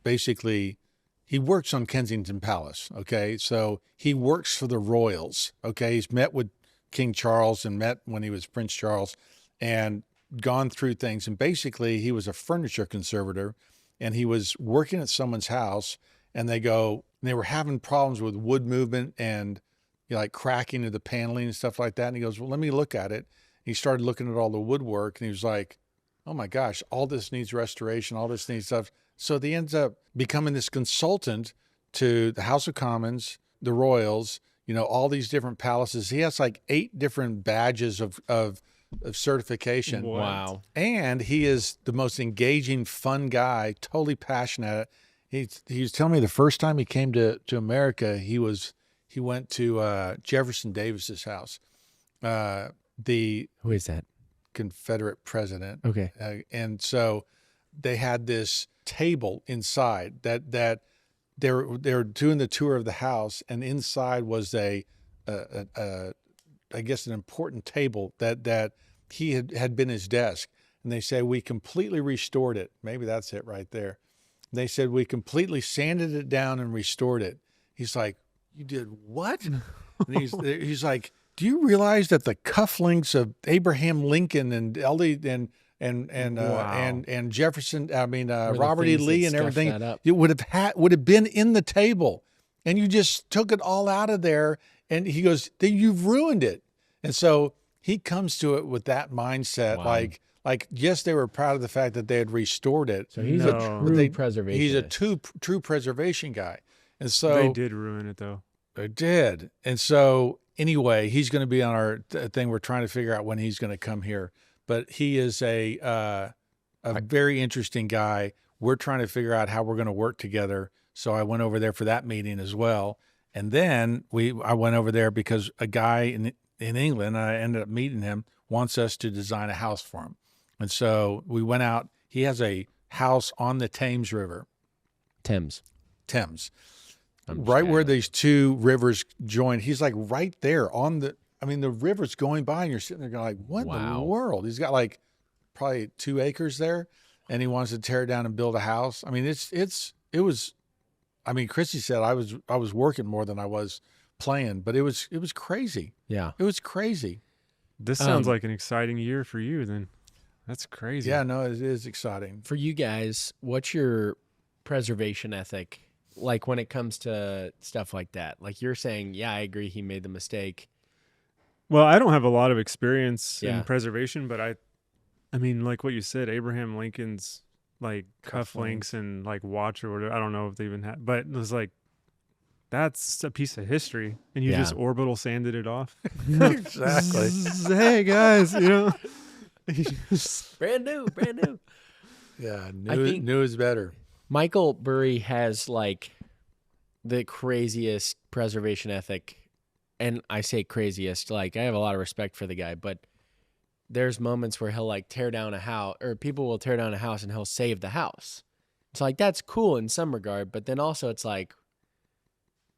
basically he works on Kensington Palace. Okay. So he works for the royals. Okay. He's met with King Charles and met when he was Prince Charles and gone through things. And basically he was a furniture conservator, and he was working at someone's house, and they were having problems with wood movement and like cracking of the paneling and stuff like that. And he goes, well, let me look at it. He started looking at all the woodwork, and he was like, oh my gosh, all this needs restoration. All this needs stuff. So he ends up becoming this consultant to the House of Commons, the royals, all these different palaces. He has like 8 different badges of certification. What? Wow. And he is the most engaging, fun guy, totally passionate. He was telling me the first time he came to America, he went to Jefferson Davis's house, Who is that? Confederate president. Okay. And so they had this table inside that they were doing the tour of the house, and inside was I guess an important table that he had been his desk. And they say, we completely restored it. Maybe that's it right there. They said, we completely sanded it down and restored it. He's like, you did what? And he's like, do you realize that the cufflinks of Abraham Lincoln and Ellie and Jefferson, Robert E. Lee and everything, it would have been in the table, and you just took it all out of there. And he goes, you've ruined it. And so he comes to it with that mindset. Wow. Like, yes, they were proud of the fact that they had restored it. So he's a true preservationist. He's a true preservation guy. And so they did ruin it though. They did. And so anyway, he's going to be on our thing. We're trying to figure out when he's going to come here, but he is a very interesting guy. We're trying to figure out how we're going to work together. So I went over there for that meeting as well. And then I went over there because a guy in England, I ended up meeting him, wants us to design a house for him. And so we went out. He has a house on the Thames River. Thames. Right where these 2 rivers join. He's like right there the river's going by, and you're sitting there going like, what in the world? He's got like probably 2 acres there, and he wants to tear it down and build a house. I mean, Chrissy said I was working more than I was playing, but it was crazy. Yeah. It was crazy. This sounds like an exciting year for you then. That's crazy. Yeah, no, it is exciting. For you guys, what's your preservation ethic like when it comes to stuff like that? Like you're saying, yeah, I agree, he made the mistake. Well, I don't have a lot of experience in preservation, but I mean, like what you said, Abraham Lincoln's like cufflinks and like watch or whatever. I don't know if they even had, but it was like, that's a piece of history, and you just orbital sanded it off. Exactly. Hey guys, brand new. Yeah, new is better. Michael Burry has like the craziest preservation ethic, and I say craziest, like I have a lot of respect for the guy, but there's moments where he'll like tear down a house, or people will tear down a house and he'll save the house. So like that's cool in some regard, but then also it's like,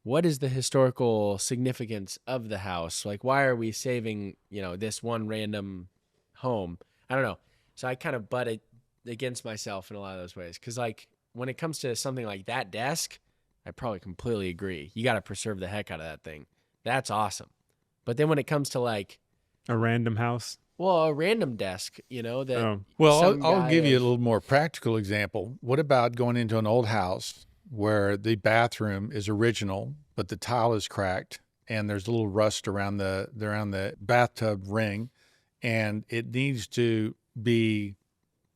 what is the historical significance of the house? Like, why are we saving, this one random home? I don't know. So I kind of butt it against myself in a lot of those ways. Cause like when it comes to something like that desk, I probably completely agree. You got to preserve the heck out of that thing. That's awesome. But then when it comes to like a random house, well, a random desk, that. Well, I'll give you a little more practical example. What about going into an old house where the bathroom is original, but the tile is cracked and there's a little rust around the bathtub ring, and it needs to be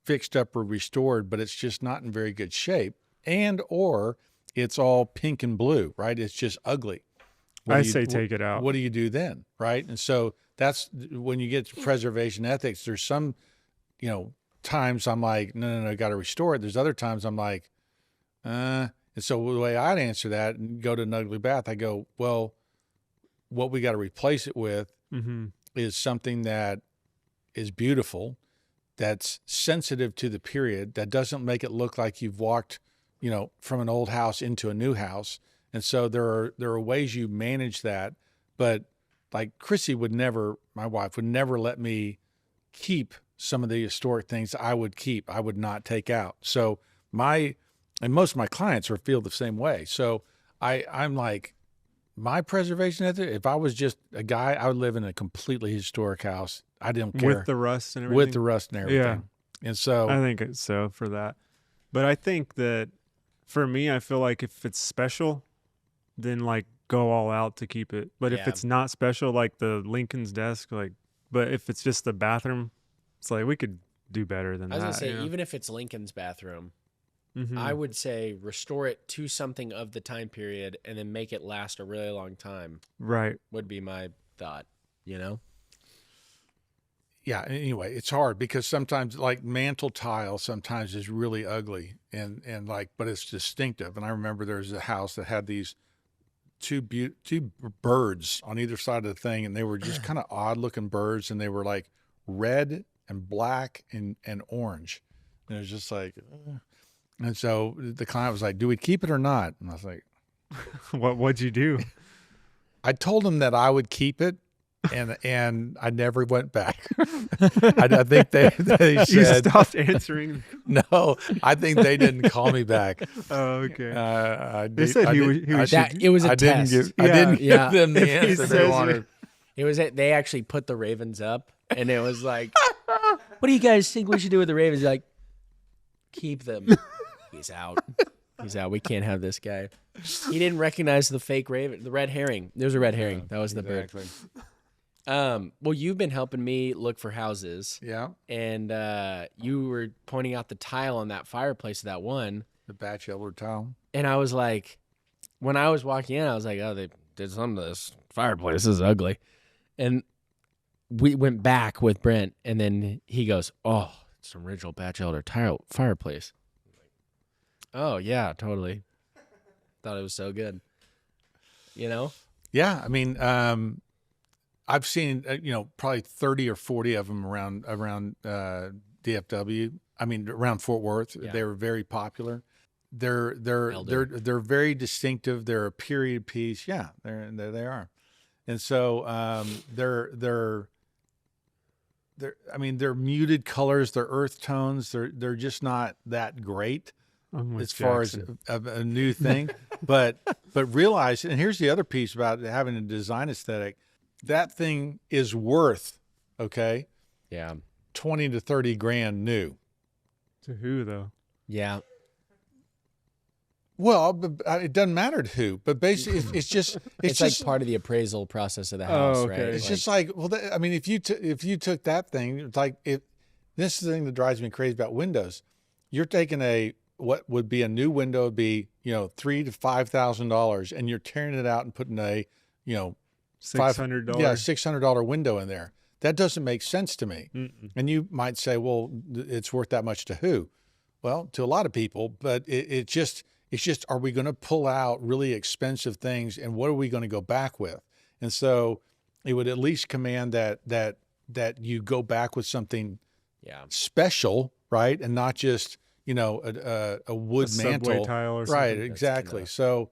fixed up or restored, but it's just not in very good shape, and or it's all pink and blue, right? It's just ugly. I say take it out. What do you do then, right? And so that's when you get to preservation ethics. There's some, times I'm like, no, got to restore it. There's other times I'm like, and so the way I'd answer that and go to an ugly bath, I go, well, what we got to replace it with is something that is beautiful, that's sensitive to the period, that doesn't make it look like you've walked, from an old house into a new house. And so there are ways you manage that, but like Chrissy my wife would never let me keep some of the historic things I would keep. I would not take out. So and most of my clients feel the same way. So I'm like, my preservation ethic, if I was just a guy, I would live in a completely historic house. I didn't care. With the rust and everything. With the rust and everything. Yeah. And so I think it's so for that. But I think that for me, I feel like if it's special, then like go all out to keep it. But if it's not special, like the Lincoln's desk, but if it's just the bathroom, it's like we could do better than that. I was going to say, even if it's Lincoln's bathroom, I would say restore it to something of the time period and then make it last a really long time. Right. Would be my thought, Yeah. Anyway, it's hard because sometimes like mantle tile sometimes is really ugly and but it's distinctive. And I remember there's a house that had these two birds on either side of the thing, and they were just kind of odd looking birds, and they were like red and black and orange. And it was just like, and so the client was like, do we keep it or not? And I was like, what'd you do? I told him that I would keep it. And I never went back. I think they said, you stopped answering. No, I think they didn't call me back. Oh, okay. They said it was a test. I didn't give them the answer they wanted. They actually put the Ravens up, and it was like, what do you guys think we should do with the Ravens? Like, keep them. He's out. We can't have this guy. He didn't recognize the fake raven, the red herring. There's a red herring. That was the bird. Well, you've been helping me look for houses. Yeah. And you were pointing out the tile on that fireplace, that one. The bachelor tile. And I was like, when I was walking in, I was like, oh, they did something to this fireplace. This is ugly. And we went back with Brent, and then he goes, oh, it's an original bachelor tile fireplace. Oh, yeah, totally. Thought it was so good. Yeah. I mean, I've seen, probably 30 or 40 of them around DFW. I mean, around Fort Worth. Yeah. They were very popular. They're very distinctive. They're a period piece. Yeah, there they are. And so they're muted colors. They're earth tones. They're just not that great as far as a new thing. but realize, and here's the other piece about having a design aesthetic. That thing is worth, okay? Yeah. 20 to 30 grand new. To who though? Yeah. Well, it doesn't matter to who, but basically it's just it's just like part of the appraisal process of the house, right? It's just like, well, if you took that thing, it's like this is the thing that drives me crazy about windows. You're taking what would be a new window would be, $3,000 to $5,000, and you're tearing it out and putting a, $600. $600 window in there. That doesn't make sense to me. Mm-mm. And you might say, well, it's worth that much to who? Well, to a lot of people, but it's just, are we going to pull out really expensive things, and what are we going to go back with? And so it would at least command that that you go back with something Yeah. special, right? And not just, you know, a wood a mantle. subway tile or Right, something. exactly. So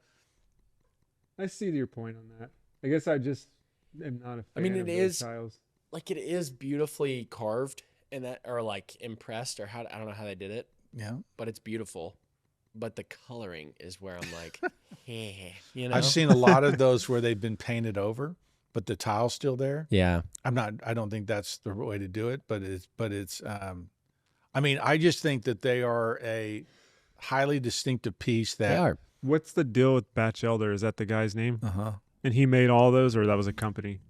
I see your point on that. I guess I just am not a fan I mean, of it those is tiles. like it is beautifully carved and that, or like impressed, or how I don't know how they did it, yeah. but it's beautiful. But the coloring is where I'm like, you know. I've seen a lot of those where they've been painted over, but the tile's still there. Yeah. I don't think that's the way to do it, but it's I mean, I just think that they are a highly distinctive piece that They are. What's the deal with Batch Elder? Is that the guy's name? Uh-huh. And he made all those, or that was a company?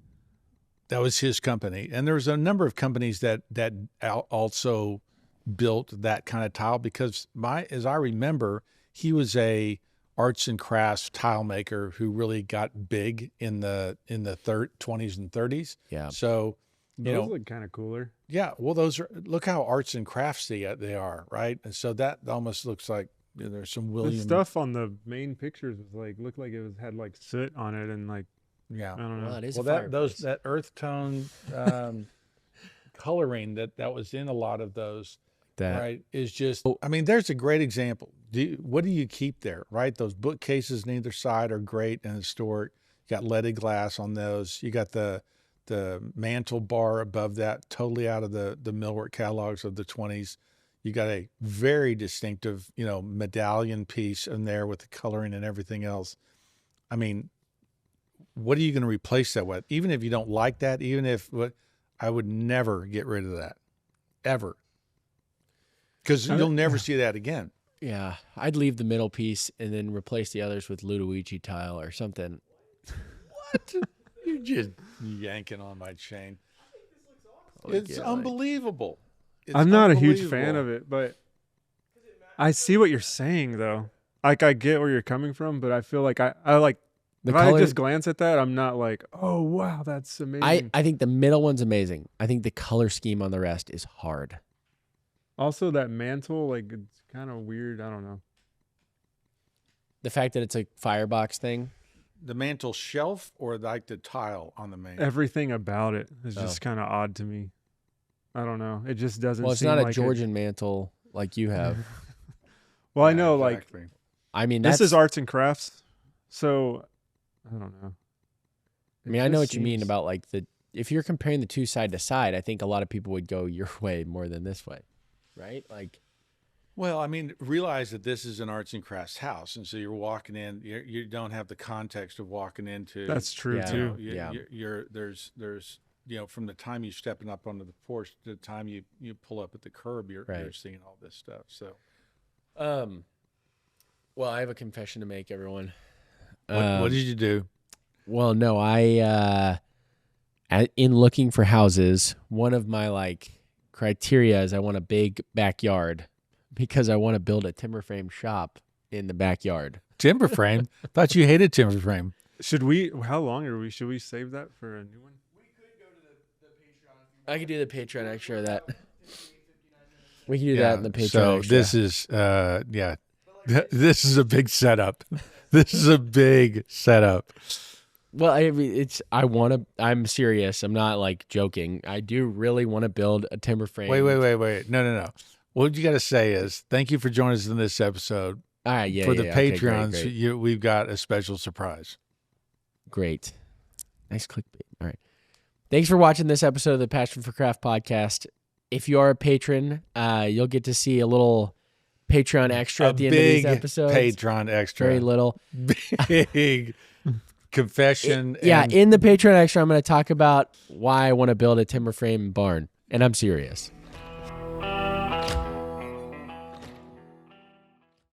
That was his company. And there's a number of companies that also built that kind of tile because as I remember, he was a arts and crafts tile maker who really got big in the 20s and 30s. Yeah. So, Those look kind of cooler. yeah, well, look how arts and craftsy they are, right? And so that almost looks like there's some William The stuff on the main pictures was looked like had soot on it and yeah. I don't know. Well, it is Well, that earth tone coloring that was in a lot of those, right, is just. I mean, there's a great example. What do you keep there, right? Those bookcases on either side are great and historic. You got leaded glass on those. You got the mantle bar above that, totally out of the millwork catalogs of the 20s. You got a very distinctive, medallion piece in there with the coloring and everything else. I mean, what are you going to replace that with? Even if you don't like that, I would never get rid of that, ever. Because you'll never see that again. Yeah. I'd leave the middle piece and then replace the others with Ludovici tile or something. What? You're just yanking on my chain. It's unbelievable. I'm not a huge fan of it, but I see what you're saying, though. I get where you're coming from, but I feel like I just glance at that, I'm not like, oh, wow, that's amazing. I think the middle one's amazing. I think the color scheme on the rest is hard. Also, that mantle, it's kind of weird. I don't know. The fact that it's a firebox thing. The mantle shelf or like the tile on the main? Everything about it is just kind of odd to me. I don't know. It just doesn't Well, it's seem not like a Georgian mantle like you have. Well, I know, exactly. I mean, this is arts and crafts, so I don't know. I mean, I know what you mean about if you're comparing the two side to side, I think a lot of people would go your way more than this way, right? Well, I mean, realize that this is an arts and crafts house, and so you're walking in. You don't have the context of walking into. That's true too. There's from the time you're stepping up onto the porch to the time you pull up at the curb, you're seeing all this stuff. So, well, I have a confession to make, everyone. What did you do? Well, no, in looking for houses, one of my criteria is I want a big backyard because I want to build a timber frame shop in the backyard. Timber frame? Thought you hated timber frame. Should we? How long are we? Should we save that for a new one? We could go to the Patreon. I could do the Patreon extra of that. We can do that in the Patreon. So extra. This is this is a big setup. This is a big setup. Well, I mean, I'm serious. I'm not joking. I do really want to build a timber frame. Wait. No. What you got to say is thank you for joining us in this episode. All right, yeah. For the Patreons, okay, great. We've got a special surprise. Great. Nice clickbait. All right. Thanks for watching this episode of the Passion for Craft podcast. If you are a patron, you'll get to see a little Patreon extra at the end of these episodes. Patreon extra. Very little. Big confession. In the Patreon extra, I'm going to talk about why I want to build a timber frame barn. And I'm serious.